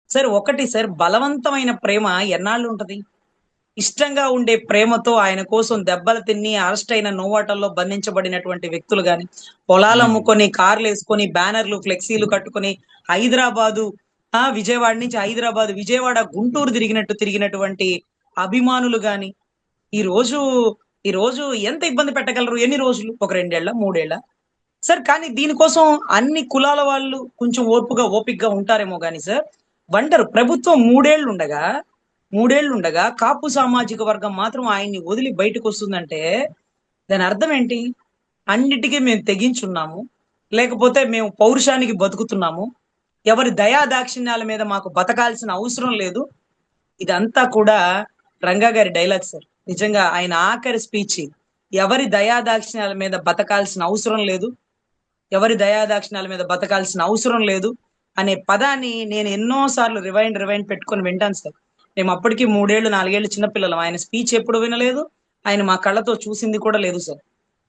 Sir ఒకటి sir, బలవంతమైన ప్రేమ ఎన్నాళ్ళు ఉంటది? ఇష్టంగా ఉండే ప్రేమతో ఆయన కోసం దెబ్బలు తిని అరెస్ట్ అయిన నోవాటల్లో బంధించబడినటువంటి వ్యక్తులు గాని, పొలాలు హ్మ్. అమ్ముకొని, కార్లు వేసుకొని, బ్యానర్లు, ఫ్లెక్సీలు కట్టుకొని హైదరాబాదు, విజయవాడ నుంచి హైదరాబాద్, విజయవాడ, గుంటూరు తిరిగినటువంటి అభిమానులు గాని, ఈ రోజు ఈ రోజు ఎంత ఇబ్బంది పెట్టగలరు? ఎన్ని రోజులు? ఒక 2 ఏళ్ల? 3 ఏళ్ల? సార్ కానీ దీనికోసం అన్ని కులాల వాళ్ళు కొంచెం ఓపికగా ఉంటారేమో గాని సార్, ప్రభుత్వం 3 ఏళ్లుండగా కాపు సామాజిక వర్గం మాత్రం ఆయన్ని వదిలి బయటకొస్తుందంటే దాని అర్థం ఏంటి? అన్నిటికీ మేము తెగించున్నాము. లేకపోతే మేము పౌరుషానికి బతుకుతున్నాము. ఎవరి దయా దాక్షిణ్యాల మీద మాకు బతకాల్సిన అవసరం లేదు. ఇదంతా కూడా రంగా గారి డైలాగ్ సార్. నిజంగా ఆయన ఆఖరి స్పీచ్. ఎవరి దయా దాక్షిణ్యాల మీద బతకాల్సిన అవసరం లేదు. ఎవరి దయాదాక్షిణ్యాల మీద బతకాల్సిన అవసరం లేదు అనే పదాన్ని నేను ఎన్నో సార్లు రివైండ్ పెట్టుకొని వింటాను సార్. మేము అప్పటికి 3 ఏళ్ళు 4 ఏళ్ళు చిన్నపిల్లలం. ఆయన స్పీచ్ ఎప్పుడు వినలేదు. ఆయన మా కళ్ళతో చూసింది కూడా లేదు సార్.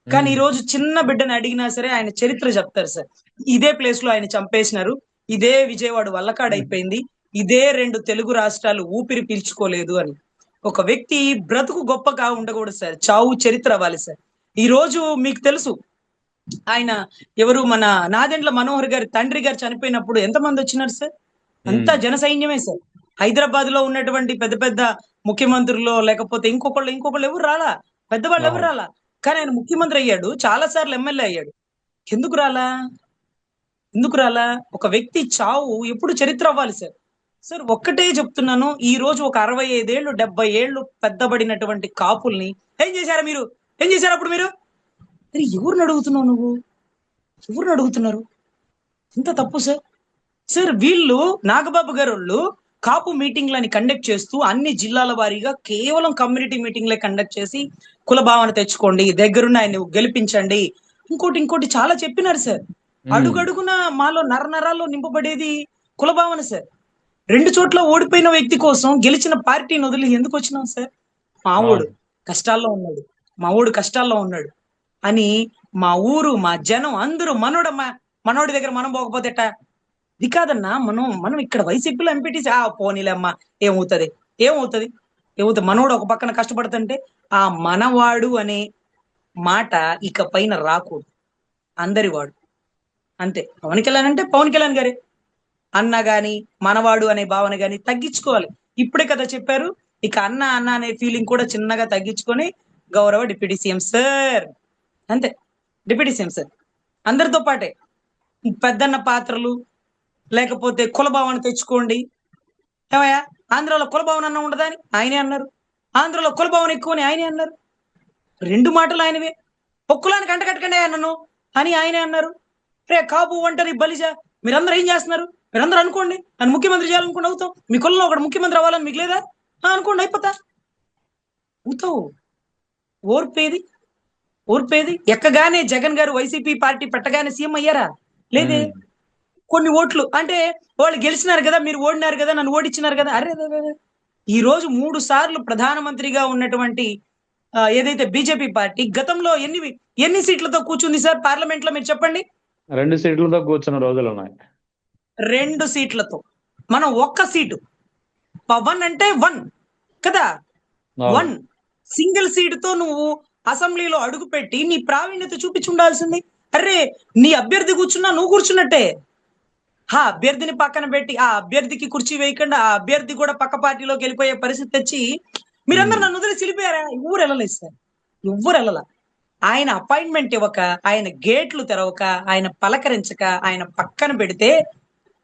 కానీ ఈ హ్మ్. రోజు చిన్న బిడ్డని అడిగినా సరే ఆయన చరిత్ర చెప్తారు సార్. ఇదే ప్లేస్ లో ఆయన చంపేసినారు. ఇదే విజయవాడ హ్మ్. వల్లకాడైపోయింది. ఇదే 2 తెలుగు రాష్ట్రాలు ఊపిరి పీల్చుకోలేదు అని. ఒక వ్యక్తి బ్రతుకు గొప్పగా ఉండకూడదు సార్. చావు చరిత్ర అవ్వాలి సార్. ఈ రోజు మీకు తెలుసు, ఆయన ఎవరు, మన నాదెండ్ల మనోహర్ గారి తండ్రి గారు చనిపోయినప్పుడు ఎంతమంది వచ్చినారు సార్? అంతా హ్మ్. జన సైన్యమే సార్. హైదరాబాద్ లో ఉన్నటువంటి పెద్ద పెద్ద ముఖ్యమంత్రులు, లేకపోతే ఇంకొకళ్ళు ఎవరు రాలా. పెద్దవాళ్ళు ఎవరు అవును. రాలా. కానీ ఆయన ముఖ్యమంత్రి అయ్యాడు. చాలా సార్లు ఎమ్మెల్యే అయ్యాడు. ఎందుకు రాలా? ఎందుకు రాలా? ఒక వ్యక్తి చావు ఎప్పుడు చరిత్ర అవ్వాలి సార్. సార్ ఒక్కటే చెప్తున్నాను. ఈ రోజు ఒక 65 ఏళ్ళు, 70 ఏళ్ళు పెద్దబడినటువంటి కాపుల్ని ఏం చేశారా మీరు? ఏం చేశారు అప్పుడు మీరు? అరే ఎవరిని అడుగుతున్నావు నువ్వు? ఎవరిని అడుగుతున్నారు? ఇంత తప్పు సార్. సార్ వీళ్ళు నాగబాబు గారోళ్ళు కాపు మీటింగ్‌లని కండక్ట్ చేస్తూ అన్ని జిల్లాల వారీగా కేవలం కమ్యూనిటీ మీటింగ్‌లే కండక్ట్ చేసి కుల భావన తెచ్చుకోండి. దగ్గరుండి ఆయన్ని గెలిపించండి. ఇంకోటి చాలా చెప్పినారు సార్. హ్మ్. అడుగడుగునా మాలో నరనరాల్లో నింపబడేది కుల భావన సార్. 2 చోట్ల ఓడిపోయిన వ్యక్తి కోసం గెలిచిన పార్టీని వదిలి ఎందుకొచ్చినాం సార్? మావోడు అవును. కష్టాల్లో ఉన్నాడు. మావోడు కష్టాల్లో ఉన్నాడు అని మా ఊరు, మా జనం అందరూ మనోడి దగ్గర మనం పోకపోతే ఎట్టా? ఇది కాదన్నా, మనం ఇక్కడ వైసీపీలో ఎంపీటీసీ పోనీలేమ్మా, ఏమవుతది? ఏమవుతది? ఏమవుతది? మనోడు ఒక పక్కన కష్టపడుతుంటే, ఆ మనవాడు అనే మాట ఇక పైన రాకూడదు. అందరి వాడు. అంతే. పవన్ కళ్యాణ్ అంటే పవన్ కళ్యాణ్ గారే. అన్న గాని, మనవాడు అనే భావన గాని తగ్గించుకోవాలి. ఇప్పుడే కదా చెప్పారు. ఇక అన్న అనే ఫీలింగ్ కూడా చిన్నగా తగ్గించుకొని, గౌరవ డిప్యూటీ సీఎం సార్ అంతే. Deputy CM sir. అందరితో పాటే. పెద్దన్న పాత్రలు, లేకపోతే కుల భావన తెచ్చుకోండి. ఏమయ్యా, ఆంధ్రాలో కుల భావన అన్న ఉండదా అని ఆయనే అన్నారు. ఆంధ్రాలో కుల భావన ఎక్కువని ఆయనే అన్నారు. 2 మాటలు ఆయనవే. "ఒక్కులానికి అంటగట్టకండయ్యా నన్ను" అని ఆయనే అన్నారు. "రే కాపు, ఒంటరి, బలిజ, మీరందరూ ఏం చేస్తున్నారు? మీరందరూ అనుకోండి. నన్ను ముఖ్యమంత్రి చేయాలనుకుంటే అవుతాం. మీ కులంలో ఒకడు ముఖ్యమంత్రి అవ్వాలని మీకు లేదా? అనుకోండి అయిపోతా." అవుతావు. ఓర్పేది? ఓర్పేది? ఎక్కగానే జగన్ గారు వైసీపీ పార్టీ పెట్టగానే సీఎం అయ్యారా? లేదే. హ్మ్. కొన్ని ఓట్లు అంటే వాళ్ళు గెలిచినారు గదా! మీరు ఓడినారు గదా! నన్ను ఓడించినారు గదా! అరెరెరెరే! ఈ రోజు 3 సార్లు ప్రధానమంత్రిగా ఉన్నటువంటి ఏదైతే బీజేపీ పార్టీ గతంలో ఎన్ని సీట్లతో కూర్చుంది సార్ పార్లమెంట్‌లో మీరు చెప్పండి? 2 సీట్లతో కూర్చున్న రోజులున్నాయి. 2 సీట్లతో. మనం ఒక్క సీటు. పవన్ అంటే 1 కదా! అవును. 1 సింగిల్ సీట్‌తో నువ్వు అసెంబ్లీలో అడుగుపెట్టి నీ ప్రావీణ్యత చూపించుండాల్సింది. అర్రే! నీ అభ్యర్థి కూర్చున్నా నువ్వు కూర్చున్నట్టే. అభ్యర్థిని పక్కన పెట్టి, ఆ అభ్యర్థికి కుర్చీ వేయకుండా, ఆ అభ్యర్థి కూడా పక్క పార్టీలోకి వెళ్ళిపోయే పరిస్థితి తెచ్చి, మీరందరూ హ్మ్. నన్ను వదిలేసి వెళ్ళిపోయారా? ఎవ్వరు వెళ్ళలేదు సార్. ఎవ్వరు వెళ్ళల. ఆయన అపాయింట్‌మెంట్ ఇవ్వక, ఆయన గేట్లు తెరవక, ఆయన పలకరించక, ఆయన పక్కన పెడితే,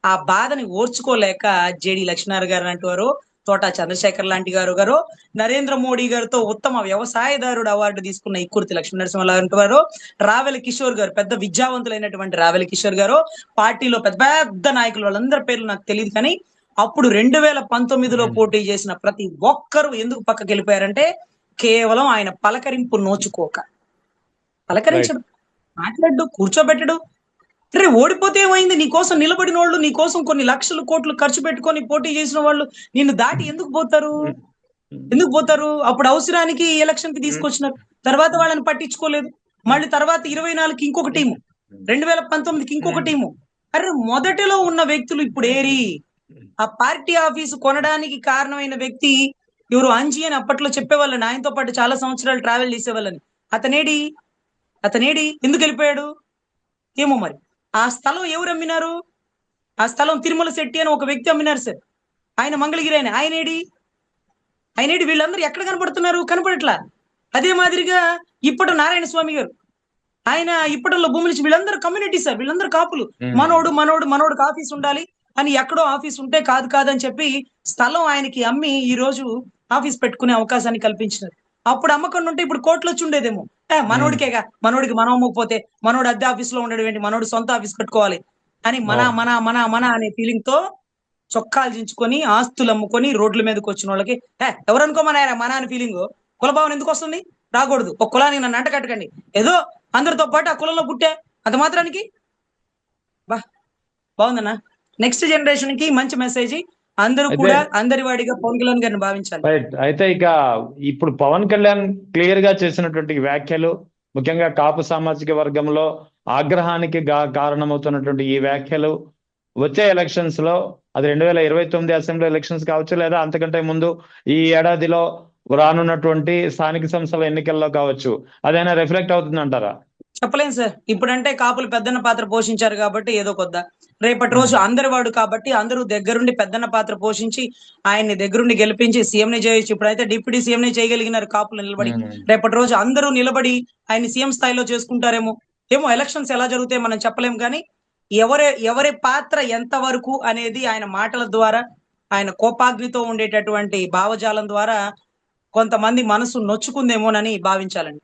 ఆ బాధని ఓర్చుకోలేక జేడీ లక్ష్మీనారాయణ గారు లాంటి వారో, తోటా చంద్రశేఖర్ లాంటి గారో, నరేంద్ర మోడీ గారితో ఉత్తమ వ్యవసాయదారుడు అవార్డు తీసుకున్న ఇక్కుర్తి లక్ష్మీనరసింహ లాంటి వారో, రావెల కిషోర్ గారు, పెద్ద విద్యావంతులైనటువంటి రావెల కిషోర్ గారో, పార్టీలో పెద్ద పెద్ద నాయకులు, వాళ్ళందరి పేర్లు నాకు తెలీదు కానీ, అప్పుడు 2019లో హ్మ్. పోటీ చేసిన ప్రతి ఒక్కరు ఎందుకు పక్కకెళ్ళిపోయారంటే, కేవలం ఆయన పలకరింపు నోచుకోక. రైట్. పలకరించడు, మాట్లాడడు, కూర్చోబెట్టడు. అరే ఓడిపోతే ఏమైంది? నీకోసం నిలబడినోళ్ళు, నీకోసం కొన్ని లక్షలు, కోట్లు ఖర్చు పెట్టుకొని పోటీ చేసిన వాళ్ళు నిన్ను దాటి ఎందుకు పోతారు? హ్మ్. హ్మ్. ఎందుకు పోతారు? అప్పుడు అవసరానికి ఎలక్షన్‌కి హ్మ్. తీసుకొచ్చినారు. తర్వాత వాళ్ళని పట్టించుకోలేదు. మళ్ళీ తర్వాత 24కి ఇంకొక హ్మ్. టీము. 2019కి ఇంకొక హ్మ్. టీము. అరె మొదటిలో ఉన్న వ్యక్తులు ఇప్పుడు ఏరి? ఆ పార్టీ ఆఫీసు కొనడానికి కారణమైన వ్యక్తి ఎవరు అంజీ అని అప్పట్లో చెప్పేవాళ్ళని, ఆయనతో పాటు చాలా సంవత్సరాలు ట్రావెల్ చేసేవాళ్ళని. అతనేడి అతనేడి ఎందుకు వెళ్ళిపోయాడు ఏమో మరి. ఆ స్థలం ఎవరు అమ్మినారు? ఆ స్థలం తిరుమల శెట్టి అని ఒక వ్యక్తి అమ్మినారు సార్. ఆయన మంగళగిరి ఆయనేడి వీళ్ళందరూ ఎక్కడ కనపడుతున్నారు? కనపడట్లా. అదే మాదిరిగా ఇప్పటి నారాయణ స్వామి గారు, ఆయన ఇప్పటిలో భూములు ఇచ్చి, వీళ్ళందరూ కమ్యూనిటీ సార్, వీళ్ళందరూ కాపులు. మనోడికి ఆఫీస్ ఉండాలి అని, ఎక్కడో ఆఫీస్ ఉంటే కాదని చెప్పి స్థలం ఆయనకి అమ్మి ఈ రోజు ఆఫీస్ పెట్టుకునే అవకాశాన్ని కల్పించినారు. అప్పుడు అమ్మకుండా ఉంటే ఇప్పుడు కోట్లు వచ్చి ఉండేదేమో. మనోడికేగా, మనోడికి మనం అమ్మకపోతే మనోడు అద్దె ఆఫీస్ లో ఉండడం ఏంటి, మనోడు సొంత ఆఫీస్ కట్టుకోవాలి అని మన అనే ఫీలింగ్ తో చొక్కాలు చించుకొని ఆస్తులు అమ్ముకొని రోడ్ల మీదకి వచ్చిన వాళ్ళకి ఎవరనుకోమన్నారా మన అని ఫీలింగ్. కులభావన ఎందుకు వస్తుంది? రాకూడదు. ఒక కులానికి నన్ను అంట కట్టకండి. ఏదో అందరితో పాటు ఆ కులంలో పుట్టే అంత మాత్రానికి బా బాగుందన్నా. నెక్స్ట్ జనరేషన్ కి మంచి మెసేజ్. అందరూ అయితే కూడా అందరి వాడిగా పవన్ కళ్యాణ్ గారిని భావించాలి. రైట్. అయితే ఇక ఇప్పుడు పవన్ కళ్యాణ్ క్లియర్ గా చేసినటువంటి వ్యాఖ్యలు, ముఖ్యంగా కాపు సామాజిక వర్గంలో ఆగ్రహానికి కారణమవుతున్నటువంటి ఈ వ్యాఖ్యలు వచ్చే ఎలక్షన్స్ లో, అది 2029 అసెంబ్లీ ఎలక్షన్స్ కావచ్చు, లేదా అంతకంటే ముందు ఈ ఏడాదిలో రానున్నటువంటి స్థానిక సంస్థల ఎన్నికల్లో కావచ్చు, అదైనా రిఫ్లెక్ట్ అవుతుందంటారా? చెప్పలేం సార్. ఇప్పుడంటే కాపులు పెద్దన్న పాత్ర పోషించారు కాబట్టి ఏదో కొద్ద, రేపటి రోజు అందరి వాడు కాబట్టి అందరూ దగ్గరుండి పెద్దన్న పాత్ర పోషించి ఆయన్ని దగ్గరుండి గెలిపించి సీఎం ని చేయొచ్చు. ఇప్పుడైతే డిప్యూటీ సీఎం ని చేయగలిగినారు కాపులు నిలబడి. రేపటి రోజు అందరూ నిలబడి ఆయన్ని సీఎం స్థాయిలో చేసుకుంటారేమో. ఎలక్షన్స్ ఎలా జరుగుతాయి మనం చెప్పలేం, కానీ ఎవరి పాత్ర ఎంత వరకు అనేది ఆయన మాటల ద్వారా, ఆయన కోపాగ్నితో ఉండేటటువంటి భావజాలం ద్వారా కొంతమంది మనసు నొచ్చుకుందేమోనని భావించాలండి.